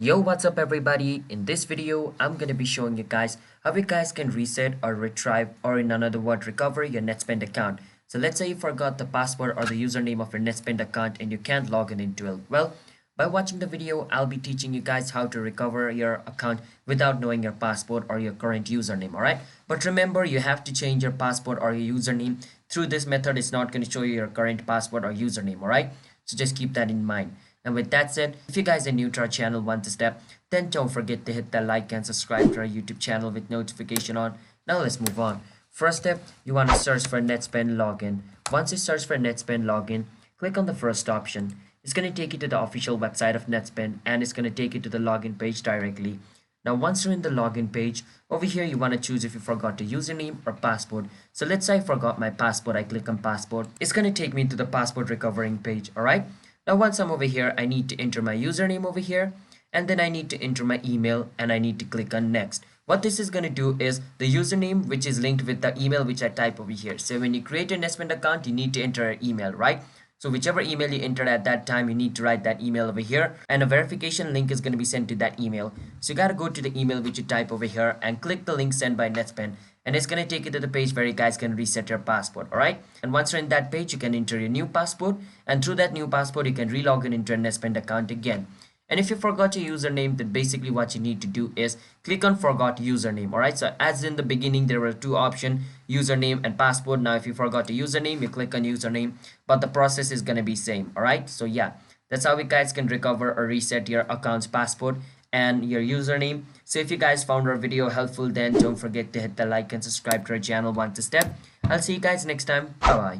Yo, what's up everybody? In this video, I'm gonna be showing you guys how you guys can reset or retrieve, or in another word, recover your Netspend account. So let's say you forgot the password or the username of your Netspend account and you can't log in into it. Well, by watching the video, I'll be teaching you guys how to recover your account without knowing your password or your current username, alright? But remember, you have to change your password or your username. Through this method, it's not going to show you your current password or username, alright? So just keep that in mind. And with that said, if you guys are new to our channel, want to step, then don't forget to hit that like and subscribe to our YouTube channel with notification on. Now let's move on. First step, you want to search for Netspend login. Once you search for Netspend login, click on the first option. It's going to take you to the official website of Netspend and it's going to take you to the login page directly. Now once you're in the login page, over here you want to choose if you forgot the username or password. So let's say I forgot my password. I click on password. It's going to take me to the password recovering page, alright? Now once I'm over here, I need to enter my username over here, and then I need to enter my email and I need to click on next. What this is going to do is the username which is linked with the email which I type over here. So when you create a Netspend account, you need to enter an email, right? So whichever email you entered at that time, you need to write that email over here, and a verification link is going to be sent to that email. So you got to go to the email which you type over here and click the link sent by Netspend, and it's going to take you to the page where you guys can reset your password. All right, and once you're in that page, you can enter your new password, and through that new password you can relog in into a Netspend account again. And if you forgot your username, then basically what you need to do is click on forgot username. All right, so as in the beginning there were two options, username and password. Now if you forgot your username, you click on username, but the process is going to be same. All right, so yeah, that's how you guys can recover or reset your account's password and your username. So if you guys found our video helpful, then don't forget to hit the like and subscribe to our channel. Want to step, I'll see you guys next time. Bye bye.